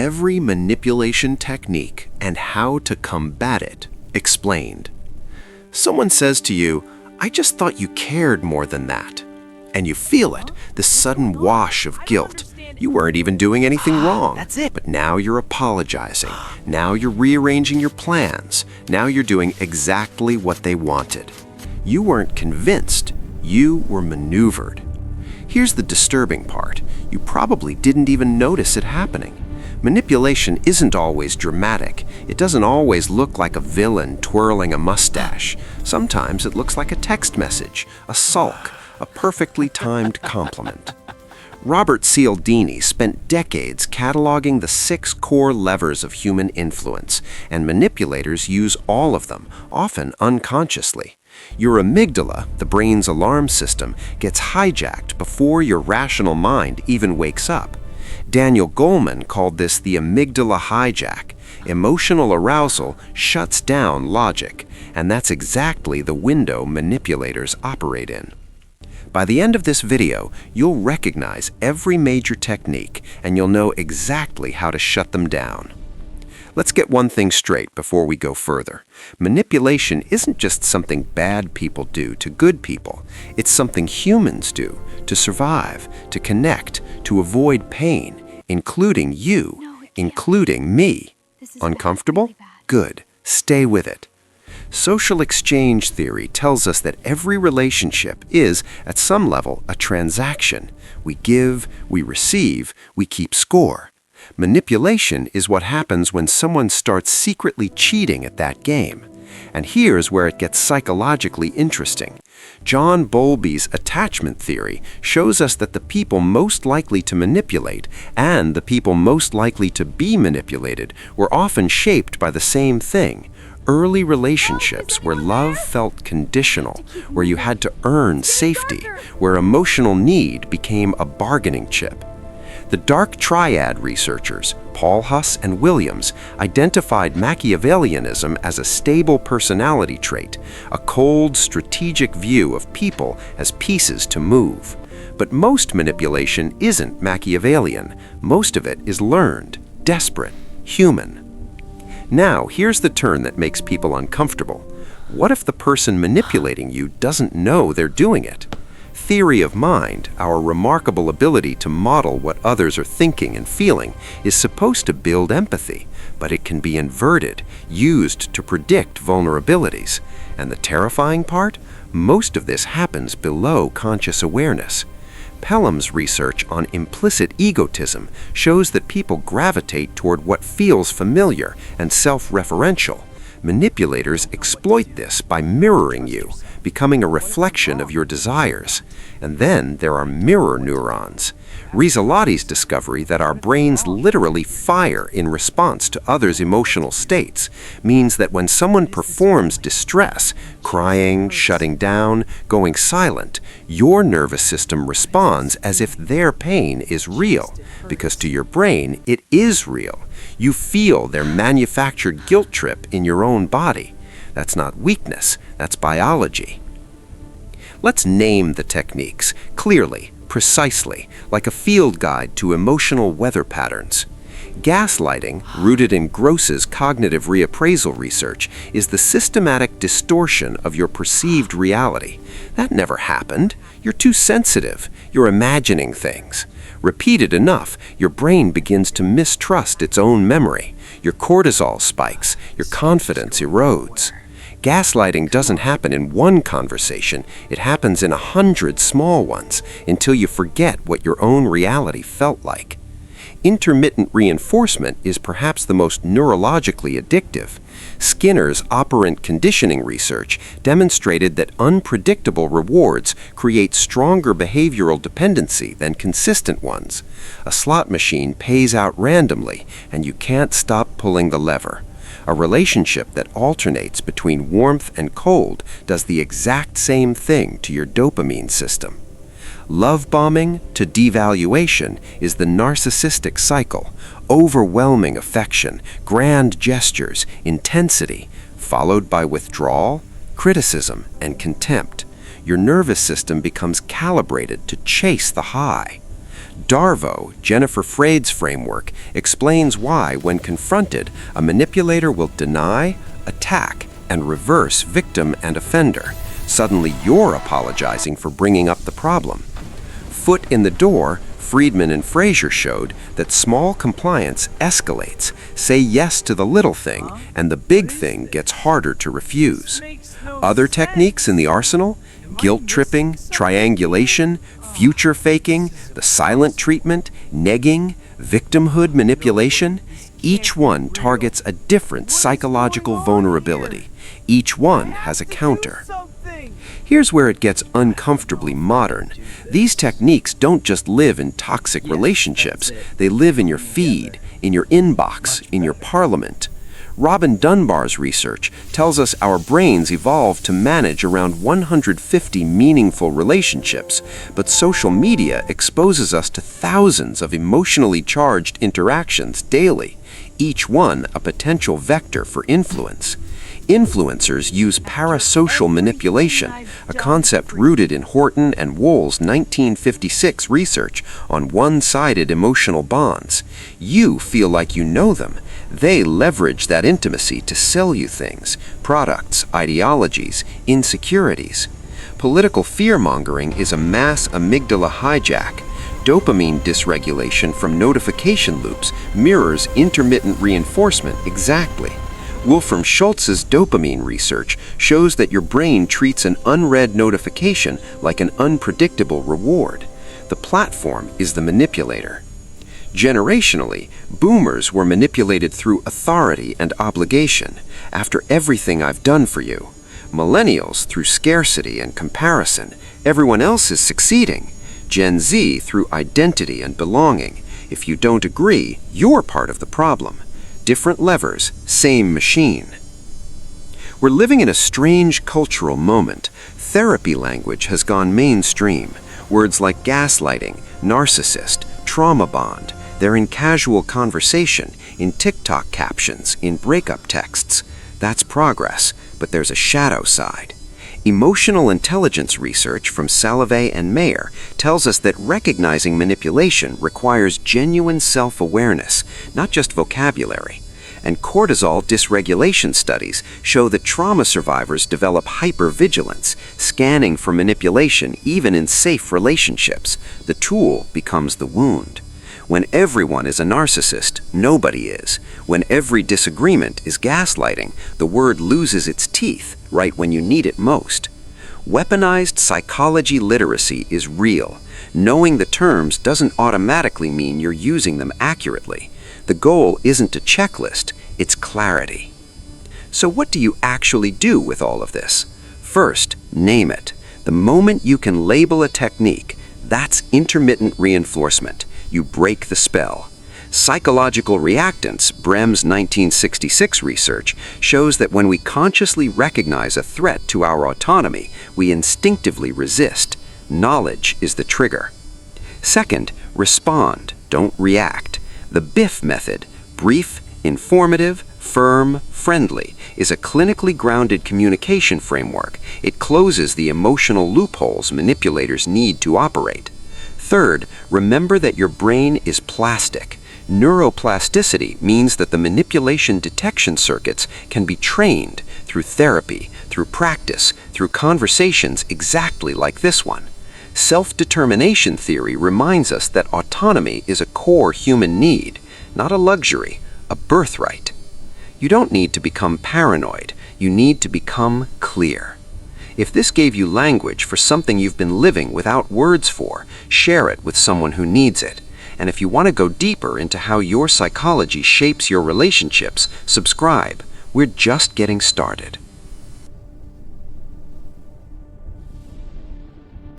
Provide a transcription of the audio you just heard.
every manipulation technique and how to combat it explained. Someone says to you, "I just thought you cared more than that." And you feel it, this sudden wash of guilt. You weren't even doing anything wrong. That's it. But now you're apologizing. Now you're rearranging your plans. Now you're doing exactly what they wanted. You weren't convinced. You were maneuvered. Here's the disturbing part. You probably didn't even notice it happening. Manipulation isn't always dramatic. It doesn't always look like a villain twirling a mustache. Sometimes it looks like a text message, a sulk, a perfectly timed compliment. Robert Cialdini spent decades cataloging the 6 core levers of human influence, and manipulators use all of them, often unconsciously. Your amygdala, the brain's alarm system, gets hijacked before your rational mind even wakes up. Daniel Goleman called this the amygdala hijack. Emotional arousal shuts down logic, and that's exactly the window manipulators operate in. By the end of this video, you'll recognize every major technique, and you'll know exactly how to shut them down. Let's get one thing straight before we go further. Manipulation isn't just something bad people do to good people. It's something humans do to survive, to connect, to avoid pain, including you, including me. Uncomfortable? Good. Stay with it. Social exchange theory tells us that every relationship is, at some level, a transaction. We give, we receive, we keep score. Manipulation is what happens when someone starts secretly cheating at that game. And here's where it gets psychologically interesting. John Bowlby's attachment theory shows us that the people most likely to manipulate and the people most likely to be manipulated were often shaped by the same thing. Early relationships where love felt conditional, where you had to earn safety, where emotional need became a bargaining chip. The Dark Triad researchers, Paulhus and Williams, identified Machiavellianism as a stable personality trait, a cold, strategic view of people as pieces to move. But most manipulation isn't Machiavellian. Most of it is learned, desperate, human. Now, here's the turn that makes people uncomfortable. What if the person manipulating you doesn't know they're doing it? Theory of mind, our remarkable ability to model what others are thinking and feeling, is supposed to build empathy, but it can be inverted, used to predict vulnerabilities. And the terrifying part? Most of this happens below conscious awareness. Pelham's research on implicit egotism shows that people gravitate toward what feels familiar and self-referential. Manipulators exploit this by mirroring you, becoming a reflection of your desires. And then there are mirror neurons. Rizzolotti's discovery that our brains literally fire in response to others' emotional states means that when someone performs distress, crying, shutting down, going silent, your nervous system responds as if their pain is real, because to your brain, it is real. You feel their manufactured guilt trip in your own body. That's not weakness, that's biology. Let's name the techniques clearly, precisely, like a field guide to emotional weather patterns. Gaslighting, rooted in Gross's cognitive reappraisal research, is the systematic distortion of your perceived reality. That never happened. You're too sensitive. You're imagining things. Repeated enough, your brain begins to mistrust its own memory. Your cortisol spikes. Your confidence erodes. Gaslighting doesn't happen in one conversation. It happens in 100 small ones until you forget what your own reality felt like. Intermittent reinforcement is perhaps the most neurologically addictive. Skinner's operant conditioning research demonstrated that unpredictable rewards create stronger behavioral dependency than consistent ones. A slot machine pays out randomly, and you can't stop pulling the lever. A relationship that alternates between warmth and cold does the exact same thing to your dopamine system. Love bombing to devaluation is the narcissistic cycle. Overwhelming affection, grand gestures, intensity, followed by withdrawal, criticism, and contempt. Your nervous system becomes calibrated to chase the high. DARVO, Jennifer Freyd's framework, explains why, when confronted, a manipulator will deny, attack, and reverse victim and offender. Suddenly you're apologizing for bringing up the problem. Foot in the door, Friedman and Fraser showed that small compliance escalates. Say yes to the little thing, and the big thing gets harder to refuse. Other techniques in the arsenal? Guilt tripping, triangulation, future faking, the silent treatment, negging, victimhood manipulation. Each one targets a different psychological vulnerability. Each one has a counter. Here's where it gets uncomfortably modern. These techniques don't just live in toxic relationships. They live in your feed, in your inbox, in your parliament. Robin Dunbar's research tells us our brains evolved to manage around 150 meaningful relationships, but social media exposes us to thousands of emotionally charged interactions daily, each one a potential vector for influence. Influencers use parasocial manipulation, a concept rooted in Horton and Wohl's 1956 research on one-sided emotional bonds. You feel like you know them. They leverage that intimacy to sell you things, products, ideologies, insecurities. Political fear-mongering is a mass amygdala hijack. Dopamine dysregulation from notification loops mirrors intermittent reinforcement exactly. Wolfram Schultz's dopamine research shows that your brain treats an unread notification like an unpredictable reward. The platform is the manipulator. Generationally, boomers were manipulated through authority and obligation. After everything I've done for you. Millennials through scarcity and comparison. Everyone else is succeeding. Gen Z through identity and belonging. If you don't agree, you're part of the problem. Different levers, same machine. We're living in a strange cultural moment. Therapy language has gone mainstream. Words like gaslighting, narcissist, trauma bond, they're in casual conversation, in TikTok captions, in breakup texts. That's progress, but there's a shadow side. Emotional intelligence research from Salovey and Mayer tells us that recognizing manipulation requires genuine self-awareness, not just vocabulary. And cortisol dysregulation studies show that trauma survivors develop hypervigilance, scanning for manipulation even in safe relationships. The tool becomes the wound. When everyone is a narcissist, nobody is. When every disagreement is gaslighting, the word loses its teeth right when you need it most. Weaponized psychology literacy is real. Knowing the terms doesn't automatically mean you're using them accurately. The goal isn't a checklist, it's clarity. So what do you actually do with all of this? First, name it. The moment you can label a technique, that's intermittent reinforcement. You break the spell. Psychological reactance, Brehm's 1966 research, shows that when we consciously recognize a threat to our autonomy, we instinctively resist. Knowledge is the trigger. Second, respond, don't react. The BIF method, brief, informative, firm, friendly, is a clinically grounded communication framework. It closes the emotional loopholes manipulators need to operate. Third, remember that your brain is plastic. Neuroplasticity means that the manipulation detection circuits can be trained through therapy, through practice, through conversations exactly like this one. Self-determination theory reminds us that autonomy is a core human need, not a luxury, a birthright. You don't need to become paranoid, you need to become clear. If this gave you language for something you've been living without words for, share it with someone who needs it. And if you want to go deeper into how your psychology shapes your relationships, subscribe. We're just getting started.